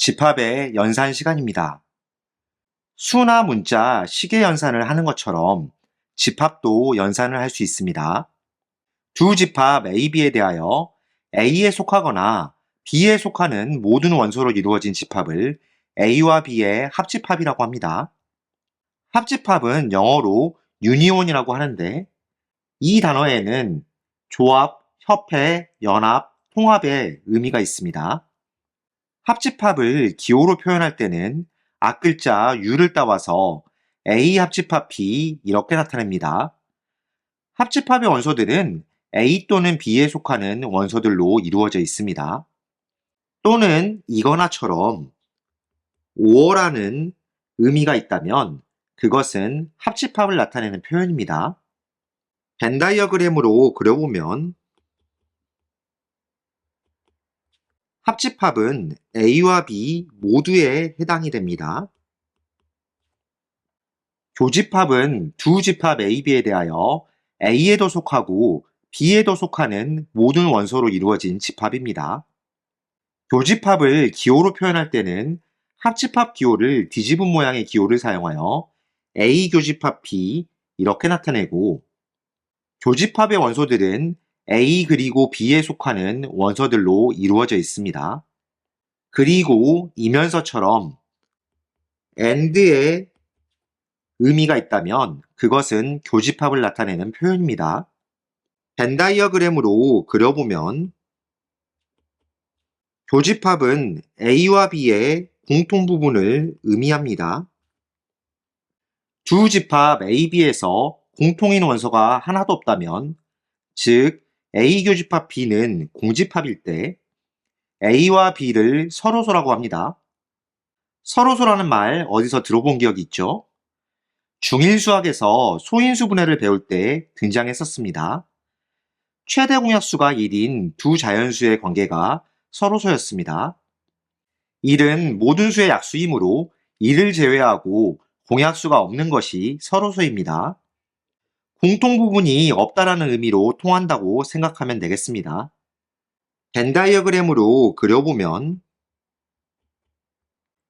집합의 연산 시간입니다. 수나 문자, 시계 연산을 하는 것처럼 집합도 연산을 할 수 있습니다. 두 집합 A, B에 대하여 A에 속하거나 B에 속하는 모든 원소로 이루어진 집합을 A와 B의 합집합이라고 합니다. 합집합은 영어로 유니온이라고 하는데 이 단어에는 조합, 협회, 연합, 통합의 의미가 있습니다. 합집합을 기호로 표현할 때는 앞글자 U를 따와서 A 합집합 B 이렇게 나타냅니다. 합집합의 원소들은 A 또는 B에 속하는 원소들로 이루어져 있습니다. 또는 이거나처럼 5어라는 의미가 있다면 그것은 합집합을 나타내는 표현입니다. 벤 다이어그램으로 그려보면 합집합은 A와 B 모두에 해당이 됩니다. 교집합은 두 집합 A, B에 대하여 A에도 속하고 B에도 속하는 모든 원소로 이루어진 집합입니다. 교집합을 기호로 표현할 때는 합집합 기호를 뒤집은 모양의 기호를 사용하여 A 교집합 B 이렇게 나타내고 교집합의 원소들은 A 그리고 B에 속하는 원소들로 이루어져 있습니다. 그리고 이면서처럼 AND의 의미가 있다면 그것은 교집합을 나타내는 표현입니다. 벤 다이어그램으로 그려보면 교집합은 A와 B의 공통 부분을 의미합니다. 두 집합 A, B에서 공통인 원소가 하나도 없다면 즉 A 교집합 B는 공집합일 때 A와 B를 서로소라고 합니다. 서로소라는 말 어디서 들어본 기억이 있죠? 중1 수학에서 소인수 분해를 배울 때 등장했었습니다. 최대 공약수가 1인 두 자연수의 관계가 서로소였습니다. 1은 모든 수의 약수이므로 1을 제외하고 공약수가 없는 것이 서로소입니다. 공통 부분이 없다라는 의미로 통한다고 생각하면 되겠습니다. 벤 다이어그램으로 그려보면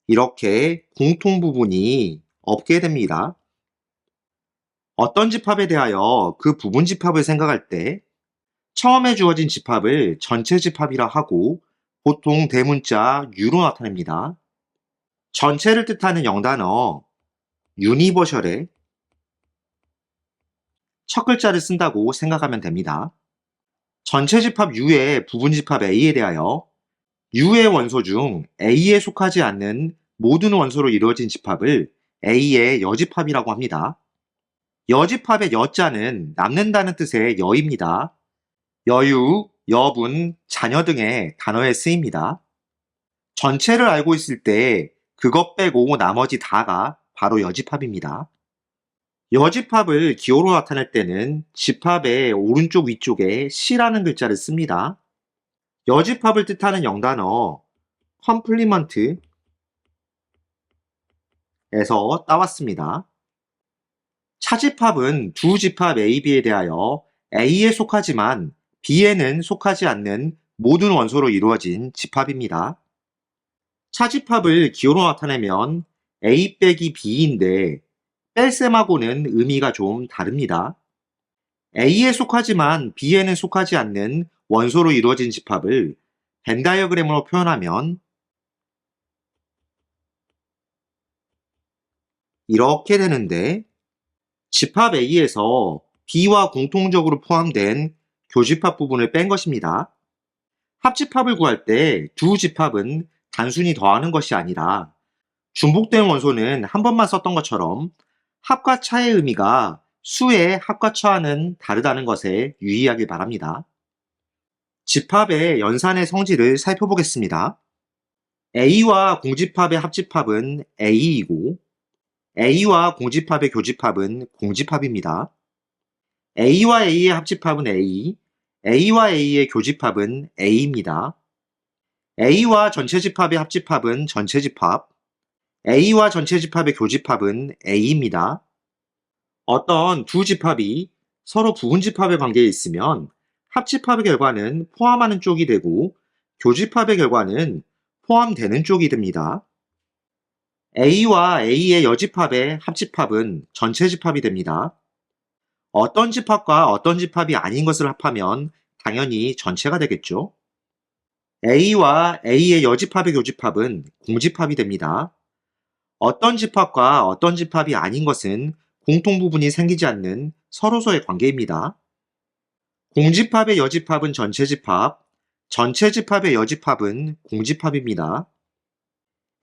이렇게 공통 부분이 없게 됩니다. 어떤 집합에 대하여 그 부분 집합을 생각할 때 처음에 주어진 집합을 전체 집합이라 하고 보통 대문자 U로 나타냅니다. 전체를 뜻하는 영단어 유니버셜에 첫 글자를 쓴다고 생각하면 됩니다. 전체 집합 U의 부분 집합 A에 대하여 U의 원소 중 A에 속하지 않는 모든 원소로 이루어진 집합을 A의 여집합이라고 합니다. 여집합의 여자는 남는다는 뜻의 여입니다. 여유, 여분, 자녀 등의 단어에 쓰입니다. 전체를 알고 있을 때 그것 빼고 나머지 다가 바로 여집합입니다. 여집합을 기호로 나타낼 때는 집합의 오른쪽 위쪽에 C라는 글자를 씁니다. 여집합을 뜻하는 영단어 컴플리먼트에서 따왔습니다. 차집합은 두 집합 A, B에 대하여 A에 속하지만 B에는 속하지 않는 모든 원소로 이루어진 집합입니다. 차집합을 기호로 나타내면 A 빼기 B인데 뺄셈하고는 의미가 좀 다릅니다. A에 속하지만 B에는 속하지 않는 원소로 이루어진 집합을 벤 다이어그램으로 표현하면 이렇게 되는데 집합 A에서 B와 공통적으로 포함된 교집합 부분을 뺀 것입니다. 합집합을 구할 때 두 집합은 단순히 더하는 것이 아니라 중복된 원소는 한 번만 썼던 것처럼 합과 차의 의미가 수의 합과 차와는 다르다는 것에 유의하길 바랍니다. 집합의 연산의 성질을 살펴보겠습니다. A와 공집합의 합집합은 A이고 A와 공집합의 교집합은 공집합입니다. A와 A의 합집합은 A, A와 A의 교집합은 A입니다. A와 전체 집합의 합집합은 전체 집합, A와 전체 집합의 교집합은 A입니다. 어떤 두 집합이 서로 부분 집합의 관계에 있으면 합집합의 결과는 포함하는 쪽이 되고 교집합의 결과는 포함되는 쪽이 됩니다. A와 A의 여집합의 합집합은 전체 집합이 됩니다. 어떤 집합과 어떤 집합이 아닌 것을 합하면 당연히 전체가 되겠죠. A와 A의 여집합의 교집합은 공집합이 됩니다. 어떤 집합과 어떤 집합이 아닌 것은 공통부분이 생기지 않는 서로서의 관계입니다. 공집합의 여집합은 전체 집합, 전체 집합의 여집합은 공집합입니다.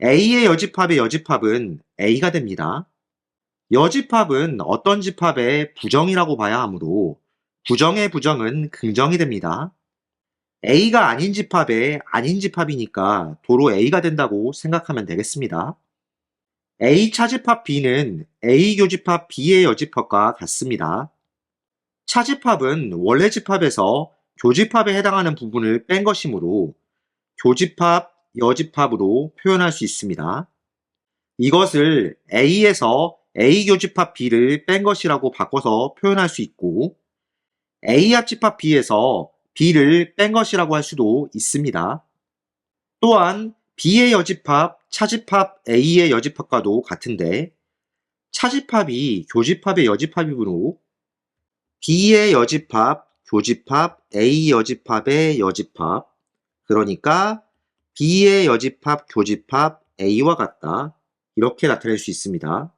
A의 여집합의 여집합은 A가 됩니다. 여집합은 어떤 집합의 부정이라고 봐야 하므로 부정의 부정은 긍정이 됩니다. A가 아닌 집합의 아닌 집합이니까 도로 A가 된다고 생각하면 되겠습니다. A 차집합 B는 A 교집합 B의 여집합과 같습니다. 차집합은 원래 집합에서 교집합에 해당하는 부분을 뺀 것이므로 교집합, 여집합으로 표현할 수 있습니다. 이것을 A에서 A 교집합 B를 뺀 것이라고 바꿔서 표현할 수 있고 A 합집합 B에서 B를 뺀 것이라고 할 수도 있습니다. 또한 B의 여집합, 차집합 A의 여집합과도 같은데 차집합이 교집합의 여집합이므로 B의 여집합, 교집합, A 여집합의 여집합 그러니까 B의 여집합, 교집합 A와 같다 이렇게 나타낼 수 있습니다.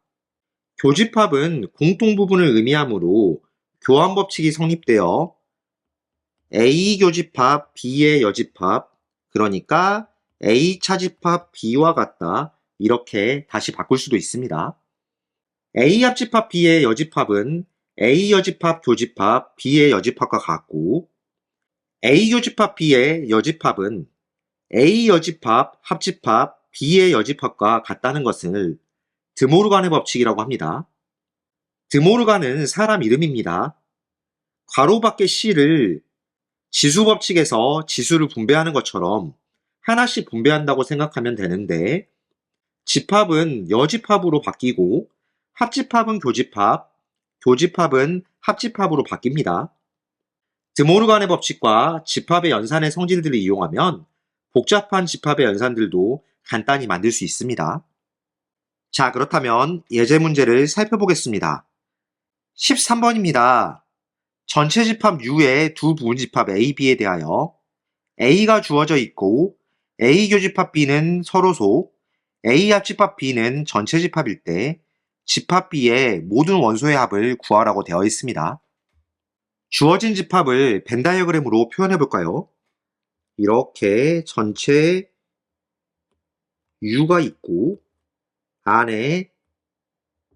교집합은 공통부분을 의미하므로 교환법칙이 성립되어 A 교집합 B의 여집합 그러니까 A 차집합 B와 같다 이렇게 다시 바꿀 수도 있습니다. A 합집합 B의 여집합은 A 여집합 교집합 B의 여집합과 같고 A 교집합 B의 여집합은 A 여집합 합집합 B의 여집합과 같다는 것을 드모르간의 법칙이라고 합니다. 드모르간은 사람 이름입니다. 괄호 밖의 C를 지수 법칙에서 지수를 분배하는 것처럼 하나씩 분배한다고 생각하면 되는데 집합은 여집합으로 바뀌고 합집합은 교집합, 교집합은 합집합으로 바뀝니다. 드모르간의 법칙과 집합의 연산의 성질들을 이용하면 복잡한 집합의 연산들도 간단히 만들 수 있습니다. 자, 그렇다면 예제 문제를 살펴보겠습니다. 13번입니다. 전체 집합 U의 두 부분집합 A, B에 대하여 A가 주어져 있고 A 교집합 B는 서로소, A 합집합 B는 전체 집합일 때 집합 B의 모든 원소의 합을 구하라고 되어 있습니다. 주어진 집합을 벤 다이어그램으로 표현해 볼까요? 이렇게 전체 U가 있고 안에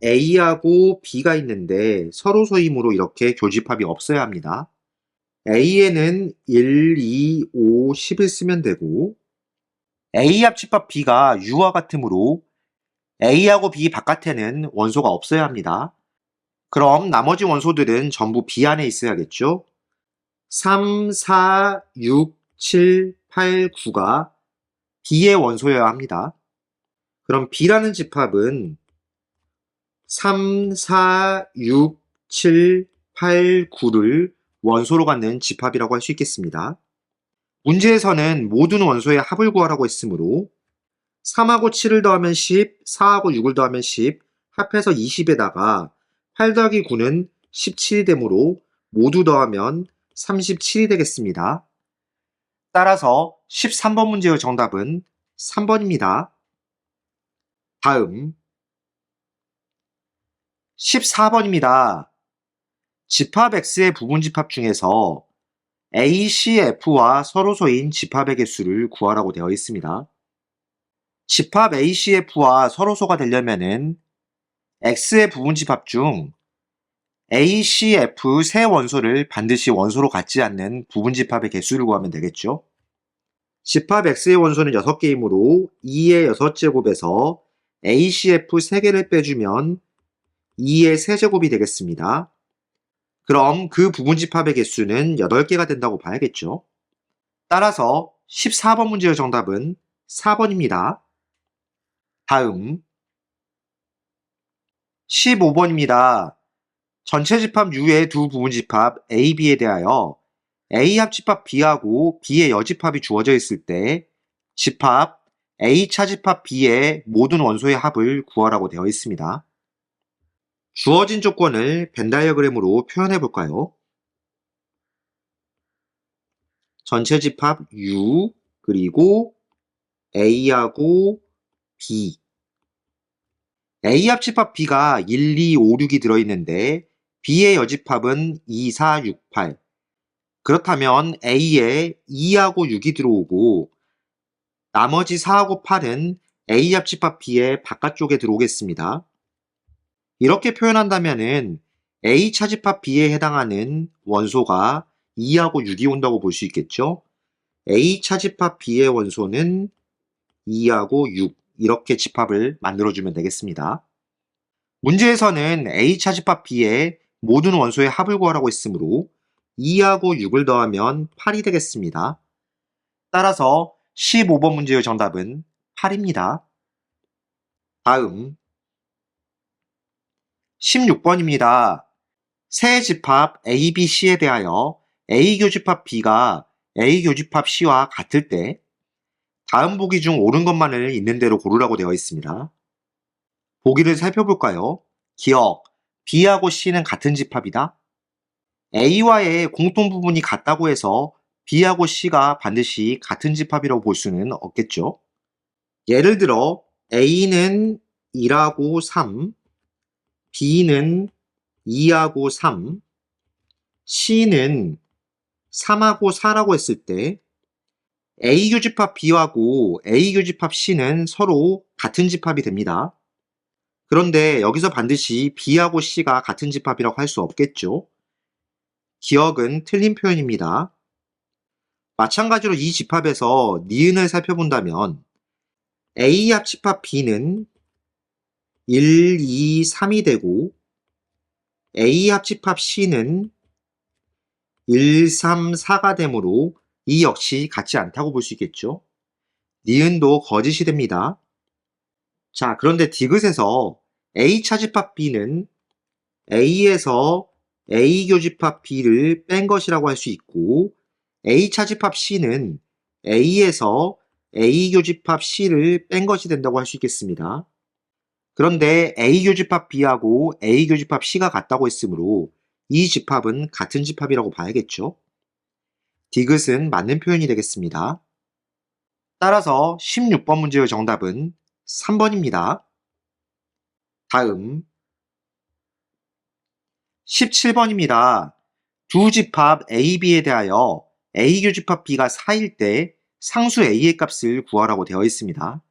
A하고 B가 있는데 서로소이므로 이렇게 교집합이 없어야 합니다. A에는 1, 2, 5, 10을 쓰면 되고 A 합집합 B가 U와 같으므로 A하고 B 바깥에는 원소가 없어야 합니다. 그럼 나머지 원소들은 전부 B 안에 있어야겠죠? 3, 4, 6, 7, 8, 9가 B의 원소여야 합니다. 그럼 B라는 집합은 3, 4, 6, 7, 8, 9를 원소로 갖는 집합이라고 할 수 있겠습니다. 문제에서는 모든 원소의 합을 구하라고 했으므로 3하고 7을 더하면 10, 4하고 6을 더하면 10, 합해서 20에다가 8 더하기 9는 17이 되므로 모두 더하면 37이 되겠습니다. 따라서 13번 문제의 정답은 3번입니다. 다음 14번입니다. 집합 X의 부분집합 중에서 A, C, F와 서로소인 집합의 개수를 구하라고 되어 있습니다. 집합 A, C, F와 서로소가 되려면은 X의 부분집합 중 A, C, F 세 원소를 반드시 원소로 갖지 않는 부분집합의 개수를 구하면 되겠죠. 집합 X의 원소는 6개이므로 2의 6제곱에서 A, C, F 3개를 빼주면 2의 세제곱이 되겠습니다. 그럼 그 부분집합의 개수는 8개가 된다고 봐야겠죠. 따라서 14번 문제의 정답은 4번입니다. 다음 15번입니다. 전체 집합 U의 두 부분집합 A, B에 대하여 A 합집합 B하고 B의 여집합이 주어져 있을 때 집합 A 차집합 B의 모든 원소의 합을 구하라고 되어 있습니다. 주어진 조건을 벤 다이어그램으로 표현해 볼까요? 전체 집합 U 그리고 A하고 B. A 합집합 B가 1, 2, 5, 6이 들어있는데 B의 여집합은 2, 4, 6, 8. 그렇다면 A에 2하고 6이 들어오고 나머지 4하고 8은 A 합집합 B의 바깥쪽에 들어오겠습니다. 이렇게 표현한다면은 A 차집합 B에 해당하는 원소가 2하고 6이 온다고 볼 수 있겠죠? A 차집합 B의 원소는 2하고 6 이렇게 집합을 만들어주면 되겠습니다. 문제에서는 A 차집합 B의 모든 원소의 합을 구하라고 했으므로 2하고 6을 더하면 8이 되겠습니다. 따라서 15번 문제의 정답은 8입니다. 다음 16번입니다. 세 집합 A, B, C에 대하여 A 교집합 B가 A 교집합 C와 같을 때 다음 보기 중 옳은 것만을 있는 대로 고르라고 되어 있습니다. 보기를 살펴볼까요? 기억, B하고 C는 같은 집합이다. A와의 공통 부분이 같다고 해서 B하고 C가 반드시 같은 집합이라고 볼 수는 없겠죠. 예를 들어 A는 1하고 3, B는 2하고 3, C는 3하고 4라고 했을 때 A 교집합 B하고 A 교집합 C는 서로 같은 집합이 됩니다. 그런데 여기서 반드시 B하고 C가 같은 집합이라고 할 수 없겠죠. 기억은 틀린 표현입니다. 마찬가지로 이 집합에서 니은을 살펴본다면 A 합집합 B는 1, 2, 3이 되고 A 합집합 C는 1, 3, 4가 되므로 이 역시 같지 않다고 볼 수 있겠죠. 니은도 거짓이 됩니다. 자, 그런데 디귿에서 A 차집합 B는 A에서 A 교집합 B를 뺀 것이라고 할 수 있고 A 차집합 C는 A에서 A 교집합 C를 뺀 것이 된다고 할 수 있겠습니다. 그런데 A 교집합 B하고 A 교집합 C가 같다고 했으므로 이 집합은 같은 집합이라고 봐야겠죠. 디귿은 맞는 표현이 되겠습니다. 따라서 16번 문제의 정답은 3번입니다. 다음 17번입니다. 두 집합 A, B에 대하여 A 교집합 B가 4일 때 상수 A의 값을 구하라고 되어 있습니다.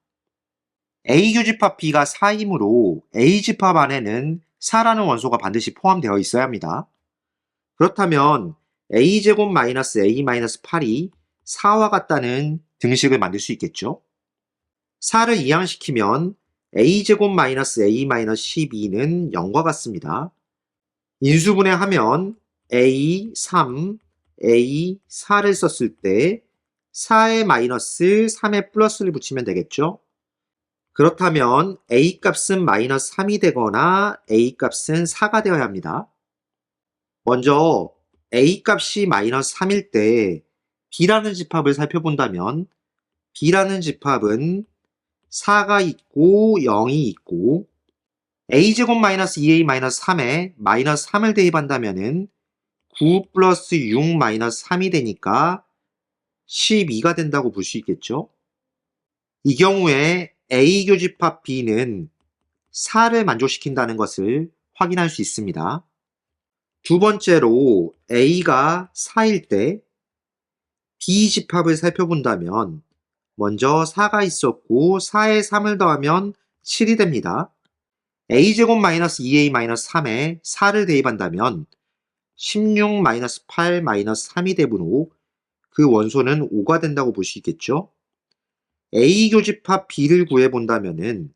A 교집합 B가 4이므로 A 집합 안에는 4라는 원소가 반드시 포함되어 있어야 합니다. 그렇다면 A제곱 마이너스 A 마이너스 8이 4와 같다는 등식을 만들 수 있겠죠. 4를 이항시키면 A제곱 마이너스 A 마이너스 12는 0과 같습니다. 인수분해하면 A, 3, A, 4를 썼을 때 4에 마이너스 3에 플러스를 붙이면 되겠죠. 그렇다면 A 값은 마이너스 3이 되거나 A 값은 4가 되어야 합니다. 먼저 A 값이 마이너스 3일 때 B라는 집합을 살펴본다면 B라는 집합은 4가 있고 0이 있고 A제곱 마이너스 2A 마이너스 3에 마이너스 3을 대입한다면 9 플러스 6 마이너스 3이 되니까 12가 된다고 볼 수 있겠죠. 이 경우에 A 교집합 B는 4를 만족시킨다는 것을 확인할 수 있습니다. 두 번째로 A가 4일 때 B 집합을 살펴본다면 먼저 4가 있었고 4에 3을 더하면 7이 됩니다. A제곱 마이너스 2A 마이너스 3에 4를 대입한다면 16 마이너스 8 마이너스 3이 되므로 그 원소는 5가 된다고 볼 수 있겠죠. A 교집합 B를 구해본다면은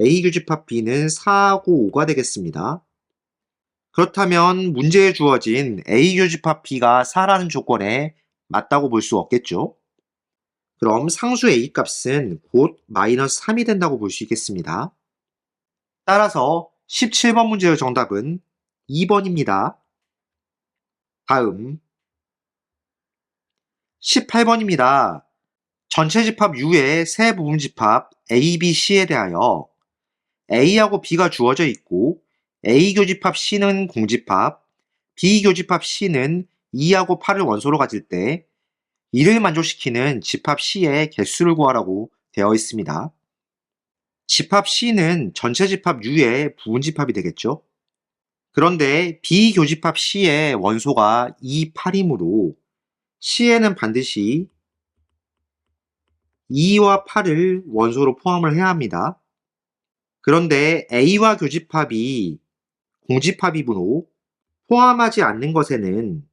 A 교집합 B는 4하고 5가 되겠습니다. 그렇다면 문제에 주어진 A 교집합 B가 4라는 조건에 맞다고 볼 수 없겠죠. 그럼 상수 A 값은 곧 마이너스 3이 된다고 볼 수 있겠습니다. 따라서 17번 문제의 정답은 2번입니다. 다음 18번입니다. 전체 집합 U의 세 부분 집합 A, B, C에 대하여 A하고 B가 주어져 있고 A 교집합 C는 공집합, B 교집합 C는 2하고 8을 원소로 가질 때 이를 만족시키는 집합 C의 개수를 구하라고 되어 있습니다. 집합 C는 전체 집합 U의 부분 집합이 되겠죠. 그런데 B 교집합 C의 원소가 2, 8이므로 C에는 반드시 2와 8을 원소로 포함을 해야 합니다. 그런데 A와 교집합이 공집합이므로 포함하지 않는 것에는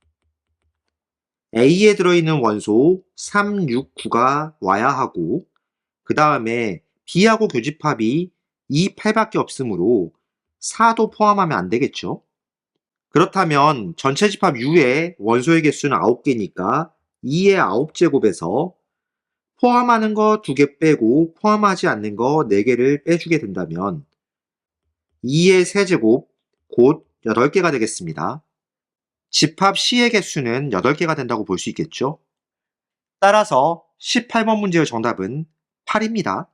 A에 들어있는 원소 3, 6, 9가 와야 하고 그 다음에 B하고 교집합이 2, 8밖에 없으므로 4도 포함하면 안 되겠죠. 그렇다면 전체 집합 U의 원소의 개수는 9개니까 2의 9제곱에서 포함하는 거 2개 빼고 포함하지 않는 거 4개를 빼주게 된다면 2의 세제곱 곧 8개가 되겠습니다. 집합 C의 개수는 8개가 된다고 볼 수 있겠죠. 따라서 18번 문제의 정답은 8입니다.